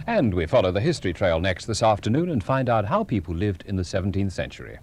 And we follow the history trail next this afternoon and find out how people lived in the 17th century.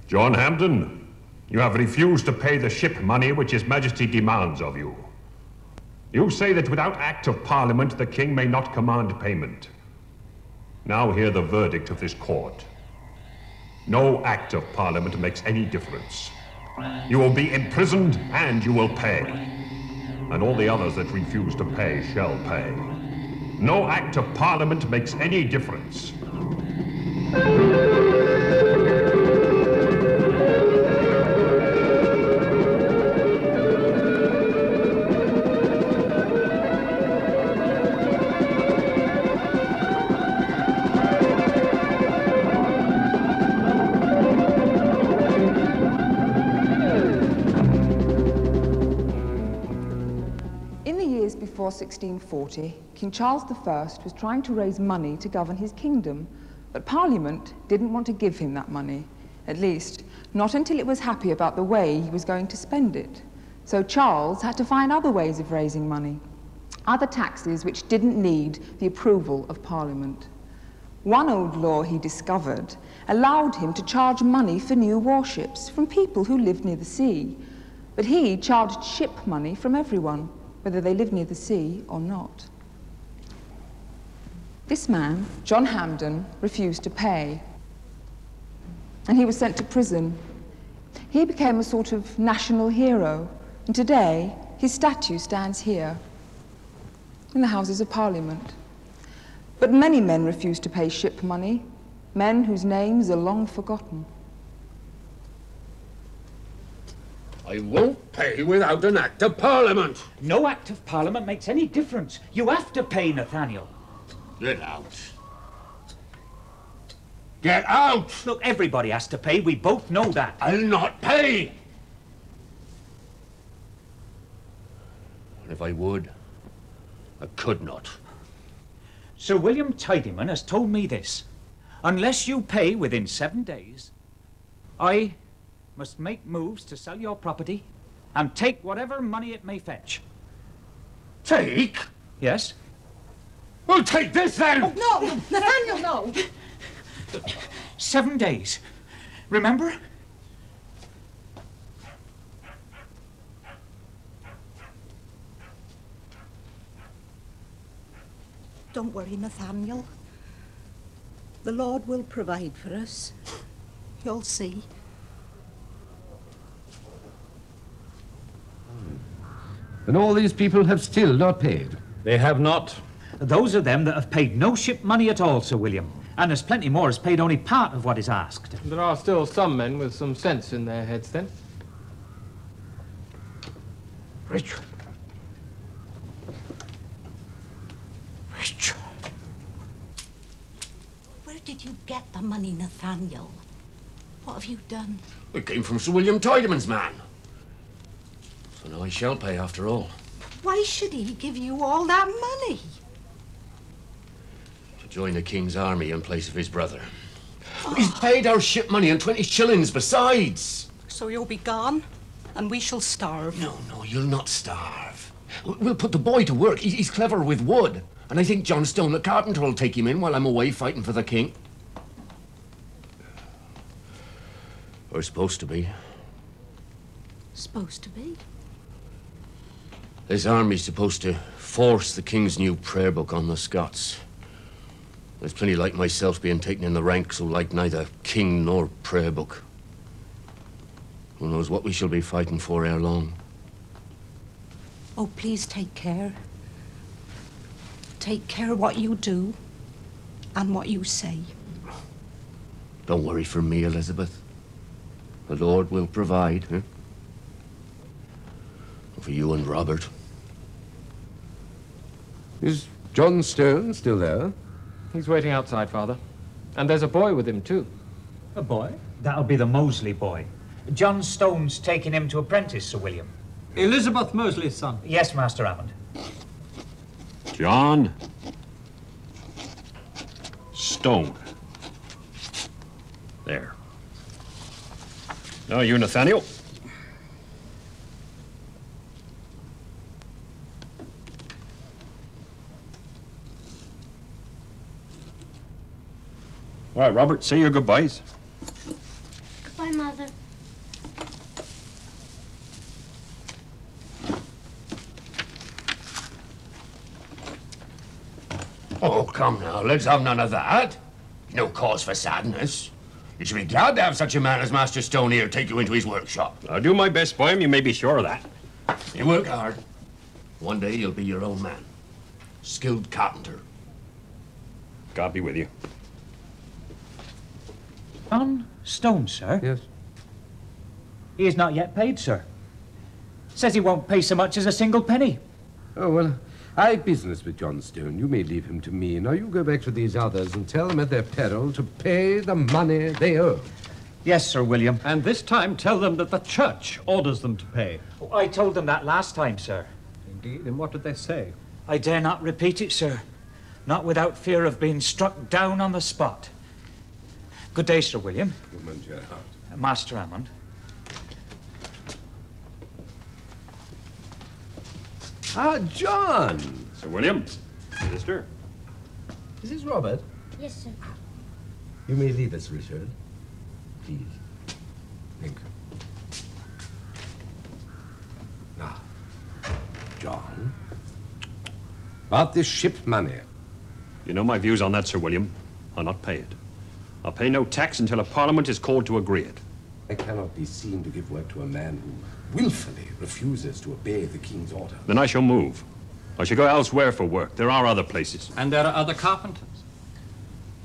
John Hampden, you have refused to pay the ship money which His Majesty demands of you. You say that without Act of Parliament the King may not command payment. Now hear the verdict of this court. No Act of Parliament makes any difference. You will be imprisoned and you will pay. And all the others that refuse to pay shall pay. No Act of Parliament makes any difference. Before 1640, King Charles I was trying to raise money to govern his kingdom, but Parliament didn't want to give him that money, at least not until it was happy about the way he was going to spend it. So Charles had to find other ways of raising money, other taxes which didn't need the approval of Parliament. One old law he discovered allowed him to charge money for new warships from people who lived near the sea, but he charged ship money from everyone, whether they lived near the sea or not. This man, John Hampden, refused to pay, and he was sent to prison. He became a sort of national hero, and today his statue stands here, in the Houses of Parliament. But many men refused to pay ship money, men whose names are long forgotten. I won't pay without an Act of Parliament. No Act of Parliament makes any difference. You have to pay, Nathaniel. Get out. Get out! Look, everybody has to pay. We both know that. I'll not pay! And if I would, I could not. Sir William Tidyman has told me this. Unless you pay within 7 days, I must make moves to sell your property and take whatever money it may fetch. Take? Yes? Well, take this then! Oh, no! Nathaniel, no! 7 days. Remember? Don't worry, Nathaniel. The Lord will provide for us. You'll see. And all these people have still not paid. They have not. Those are them that have paid no ship money at all, Sir William. And there's plenty more has paid only part of what is asked. There are still some men with some sense in their heads, then. Richard. Richard. Where did you get the money, Nathaniel? What have you done? It came from Sir William Tidyman's man. So now I shall pay after all. Why should he give you all that money? To join the King's army in place of his brother. Oh. He's paid our ship money and 20 shillings besides. So you'll be gone, and we shall starve. No, you'll not starve. We'll put the boy to work. He's clever with wood. And I think John Stone, the carpenter, will take him in while I'm away fighting for the King. Or supposed to be. Supposed to be? This army's supposed to force the King's new prayer book on the Scots. There's plenty like myself being taken in the ranks who like neither king nor prayer book. Who knows what we shall be fighting for ere long. Oh, please take care. Take care what you do and what you say. Don't worry for me, Elizabeth. The Lord will provide, eh? For you and Robert. Is John Stone still there? He's waiting outside, Father. And there's a boy with him, too. A boy? That'll be the Mosley boy. John Stone's taking him to apprentice, Sir William. Elizabeth Mosley's son. Yes, Master Hammond. John Stone. There. Now you, Nathaniel. All right, Robert, say your goodbyes. Goodbye, Mother. Oh, come now, let's have none of that. No cause for sadness. You should be glad to have such a man as Master Stone here take you into his workshop. I'll do my best by him, you may be sure of that. You work hard. One day you'll be your own man. Skilled carpenter. God be with you. John Stone, sir? Yes. He is not yet paid, sir. Says he won't pay so much as a single penny. Oh, well, I've business with John Stone. You may leave him to me. Now you go back to these others and tell them at their peril to pay the money they owe. Yes, Sir William. And this time tell them that the church orders them to pay. Oh, I told them that last time, sir. Indeed, and what did they say? I dare not repeat it, sir. Not without fear of being struck down on the spot. Good day, Sir William. Master Hammond. Ah, John! Sir William, Minister. Is this Robert? Yes, sir. You may leave us, Richard. Please. Thank you. Now, John, about this ship money. You know my views on that, Sir William. I'll not pay it. I'll pay no tax until a parliament is called to agree it. I cannot be seen to give work to a man who willfully refuses to obey the king's order. Then I shall move. I shall go elsewhere for work. There are other places. And there are other carpenters.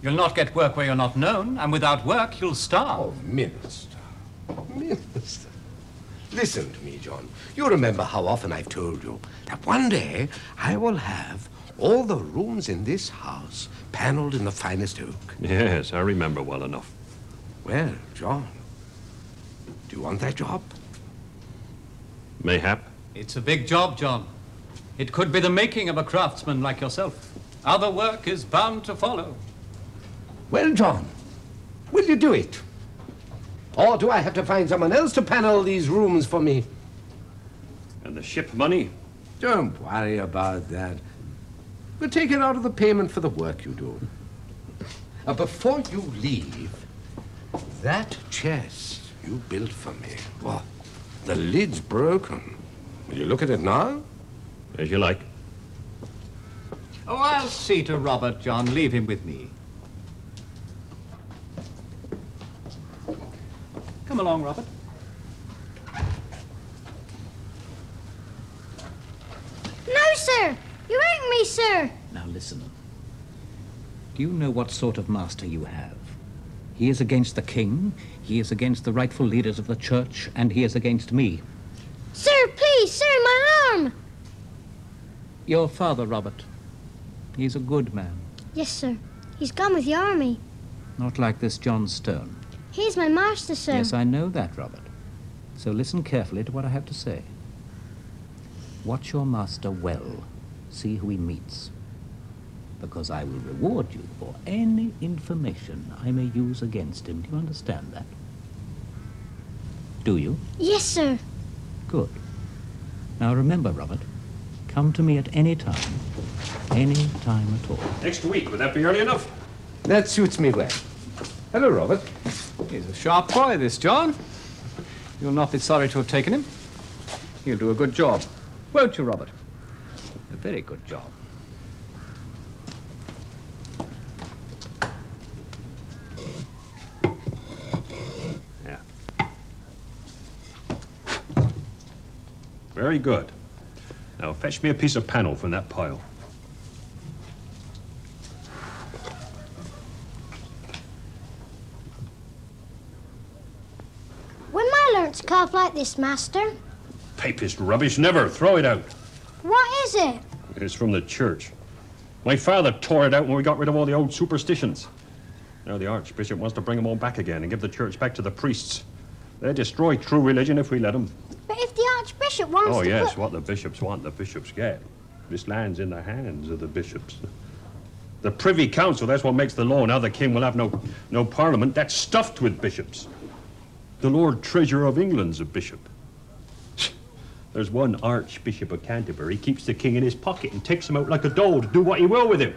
You'll not get work where you're not known, and without work, you'll starve. Oh, Minister. Minister. Listen to me, John. You remember how often I've told you that one day I will have all the rooms in this house paneled in the finest oak. Yes, I remember well enough. Well, John, do you want that job? Mayhap. It's a big job, John. It could be the making of a craftsman like yourself. Other work is bound to follow. Well, John, will you do it? Or do I have to find someone else to panel these rooms for me? And the ship money? Don't worry about that. We'll take it out of the payment for the work you do. Before you leave, that chest you built for me, well, the lid's broken. Will you look at it now? As you like. Oh, I'll see to Robert, John. Leave him with me. Come along, Robert. No, sir! You hurt me, sir! Now listen. Do you know what sort of master you have? He is against the king, he is against the rightful leaders of the church, and he is against me. Sir, please, sir, my arm! Your father, Robert. He's a good man. Yes, sir. He's gone with the army. Not like this John Stone. He's my master, sir. Yes, I know that, Robert. So listen carefully to what I have to say. Watch your master well. See who he meets. Because I will reward you for any information I may use against him. Do you understand that? Do you? Yes, sir. Good. Now remember, Robert, come to me at any time at all. Next week, would that be early enough? That suits me well. Hello, Robert. He's a sharp boy, this John. You'll not be sorry to have taken him. He'll do a good job. Won't you, Robert? A very good job. Very good. Now fetch me a piece of panel from that pile. When I learnt to carve like this, Master? Papist rubbish, never. Throw it out. What is it? It's from the church. My father tore it out when we got rid of all the old superstitions. Now the Archbishop wants to bring them all back again and give the church back to the priests. They destroy true religion if we let them. But if the Archbishop wants to... Oh, yes, what the bishops want, the bishops get. This land's in the hands of the bishops. The Privy Council, that's what makes the law. Now the king will have no parliament. That's stuffed with bishops. The Lord Treasurer of England's a bishop. There's one Archbishop of Canterbury keeps the king in his pocket and takes him out like a dole to do what he will with him.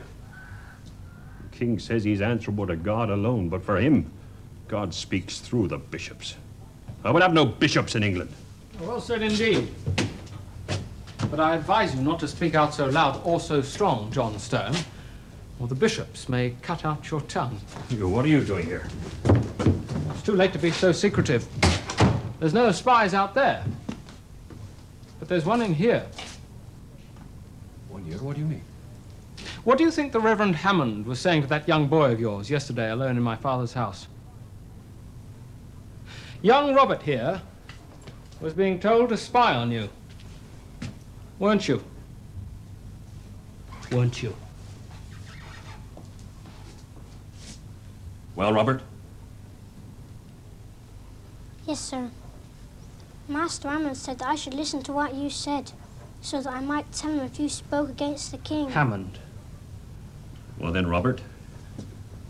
The king says he's answerable to God alone, but for him, God speaks through the bishops. I will have no bishops in England. Well said indeed. But I advise you not to speak out so loud or so strong, John Stone, or the bishops may cut out your tongue. What are you doing here? It's too late to be so secretive. There's no spies out there. But there's one in here. One here? What do you mean? What do you think the Reverend Hammond was saying to that young boy of yours yesterday alone in my father's house? Young Robert here was being told to spy on you. Weren't you? Weren't you? Well, Robert? Yes, sir. Master Hammond said that I should listen to what you said, so that I might tell him if you spoke against the king. Hammond. Well then, Robert,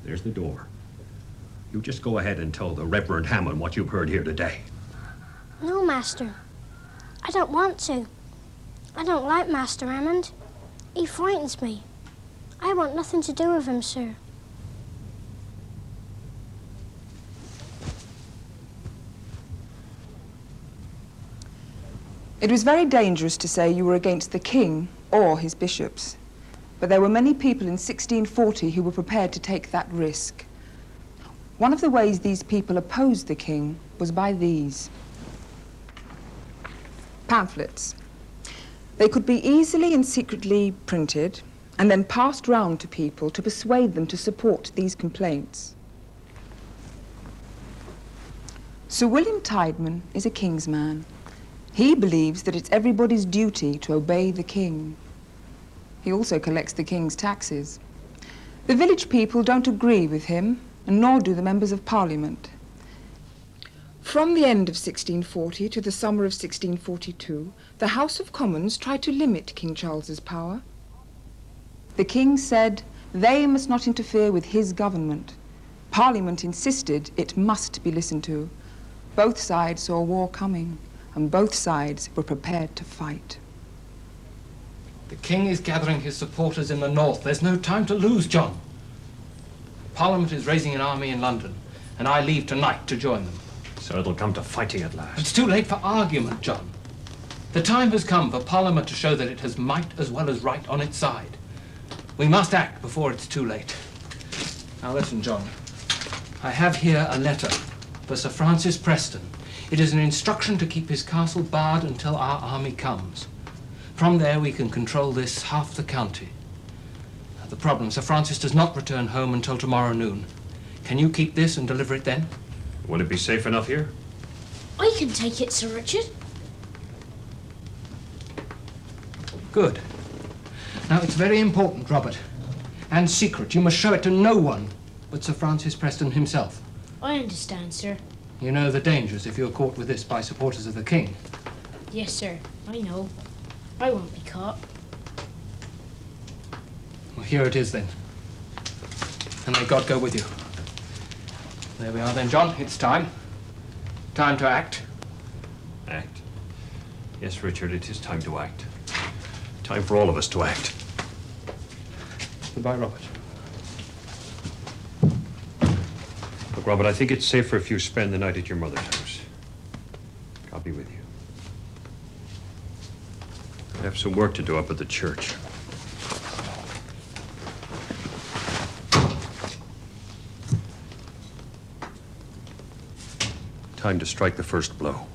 there's the door. You just go ahead and tell the Reverend Hammond what you've heard here today. No, Master. I don't want to. I don't like Master Hammond. He frightens me. I want nothing to do with him, sir. It was very dangerous to say you were against the king or his bishops. But there were many people in 1640 who were prepared to take that risk. One of the ways these people opposed the king was by these pamphlets. They could be easily and secretly printed and then passed round to people to persuade them to support these complaints. Sir William Tideman is a king's man. He believes that it's everybody's duty to obey the king. He also collects the king's taxes. The village people don't agree with him, and nor do the members of Parliament. From the end of 1640 to the summer of 1642, the House of Commons tried to limit King Charles's power. The king said they must not interfere with his government. Parliament insisted it must be listened to. Both sides saw war coming, and both sides were prepared to fight. The king is gathering his supporters in the north. There's no time to lose, John. Parliament is raising an army in London, and I leave tonight to join them. So it'll come to fighting at last. It's too late for argument, John. The time has come for Parliament to show that it has might as well as right on its side. We must act before it's too late. Now listen, John. I have here a letter for Sir Francis Preston. It is an instruction to keep his castle barred until our army comes. From there we can control this half the county. The problem, Sir Francis does not return home until tomorrow noon. Can you keep this and deliver it then? Will it be safe enough here? I can take it, Sir Richard. Good. Now, it's very important, Robert, and secret. You must show it to no one but Sir Francis Preston himself. I understand, sir. You know the dangers if you're caught with this by supporters of the king. Yes, sir. I know. I won't be caught. Well, here it is, then. And may God go with you. There we are, then, John. It's time. Time to act. Act? Yes, Richard, it is time to act. Time for all of us to act. Goodbye, Robert. Look, Robert, I think it's safer if you spend the night at your mother's house. I'll be with you. I have some work to do up at the church. Time to strike the first blow.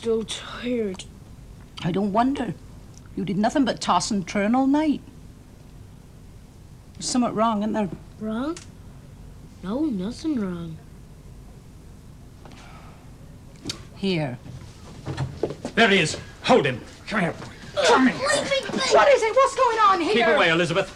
so tired. I don't wonder. You did nothing but toss and turn all night. There's something wrong, isn't there? Wrong? No, nothing wrong. Here. There he is. Hold him. Come here. Come here. What is it? What's going on here? Keep away, Elizabeth.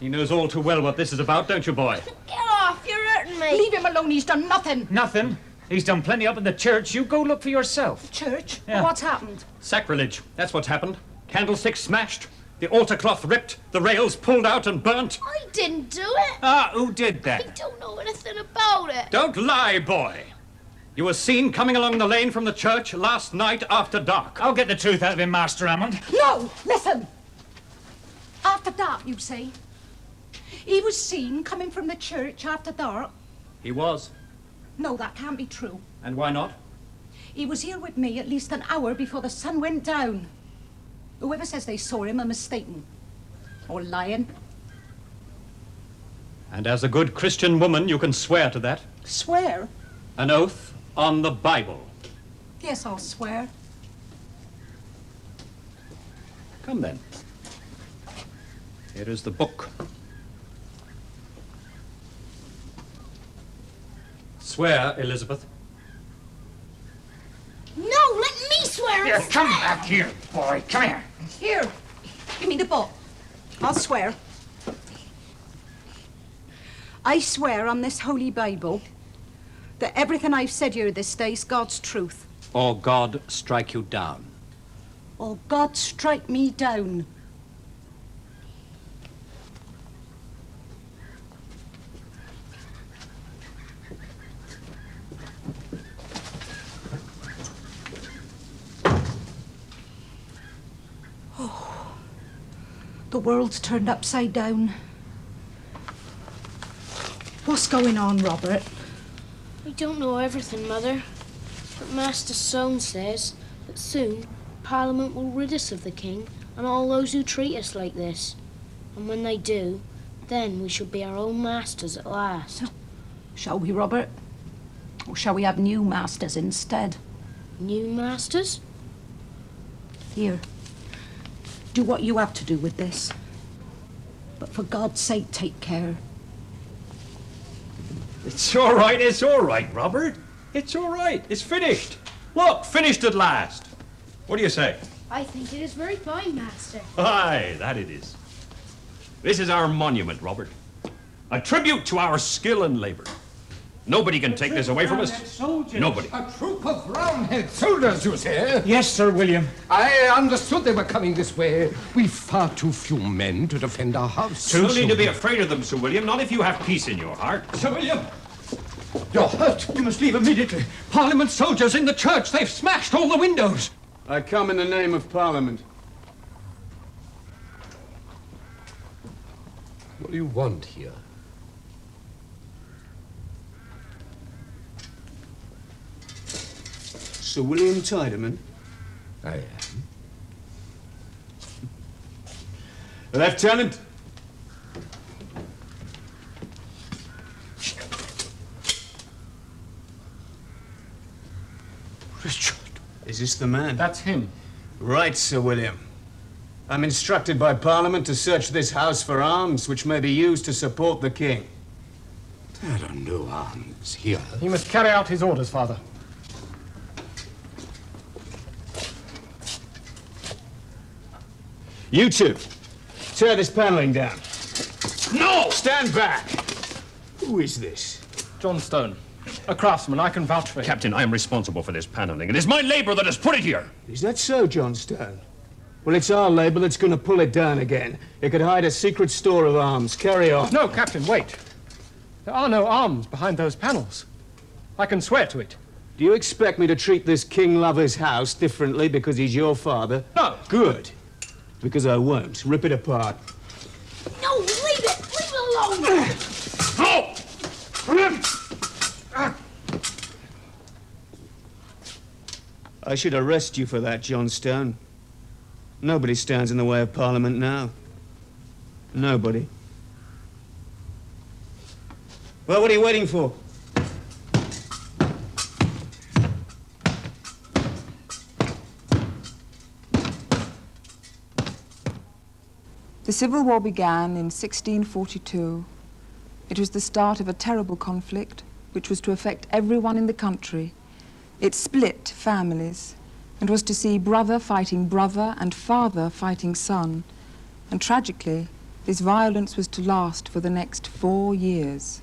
He knows all too well what this is about, don't you, boy? Get off, you're hurting me. Leave him alone, he's done nothing. Nothing. He's done plenty up in the church. You go look for yourself. Church? Yeah. What's happened? Sacrilege. That's what's happened. Candlesticks smashed. The altar cloth ripped. The rails pulled out and burnt. I didn't do it. Ah, who did I that? don't know anything about it. Don't lie, boy. You were seen coming along the lane from the church last night after dark. I'll get the truth out of him, Master Hammond. No, listen. After dark, you say? He was seen coming from the church after dark? He was. No, that can't be true. And why not? He was here with me at least an hour before the sun went down. Whoever says they saw him are mistaken. Or lying. And as a good Christian woman, you can swear to that. Swear? An oath on the Bible. Yes, I'll swear. Come then. Here is the book. Swear, Elizabeth. No, let me swear. Here, come back here, boy. Come here. Here, give me the book. I'll swear. I swear on this holy Bible that everything I've said here this day is God's truth. Or God strike you down. Or God strike me down. The world's turned upside down. What's going on, Robert? I don't know everything, Mother. But Master Stone says that soon Parliament will rid us of the King and all those who treat us like this. And when they do, then we shall be our own masters at last. Shall we, Robert? Or shall we have new masters instead? New masters? Here. Do what you have to do with this. But for God's sake, take care. It's all right, Robert. It's all right. It's finished. Look, finished at last. What do you say? I think it is very fine, Master. Aye, that it is. This is our monument, Robert. A tribute to our skill and labor. Nobody can take this away from us. Nobody. A troop of Roundhead soldiers, you say? Yes, Sir William. I understood they were coming this way. We've far too few men to defend our house. No need to be afraid of them, Sir William, not if you have peace in your heart. Sir William! You're hurt. You must leave immediately. Parliament soldiers in the church. They've smashed all the windows. I come in the name of Parliament. What do you want here? Sir William Tideman. I am. Lieutenant. Richard. Is this the man? That's him. Right, Sir William. I'm instructed by Parliament to search this house for arms which may be used to support the king. There are no arms here. He must carry out his orders, Father. You two, tear this paneling down. No! Stand back! Who is this? John Stone, a craftsman. I can vouch for him. Captain, I am responsible for this paneling. It is my labor that has put it here. Is that so, John Stone? Well, it's our labor that's going to pull it down again. It could hide a secret store of arms. Carry on. No, Captain, wait. There are no arms behind those panels. I can swear to it. Do you expect me to treat this king lover's house differently because he's your father? No. Good. Because I won't. Rip it apart. No, leave it! Leave it alone! No! I should arrest you for that, John Stone. Nobody stands in the way of Parliament now. Nobody. Well, what are you waiting for? The Civil War began in 1642. It was the start of a terrible conflict which was to affect everyone in the country. It split families and was to see brother fighting brother and father fighting son. And tragically, this violence was to last for the next 4 years.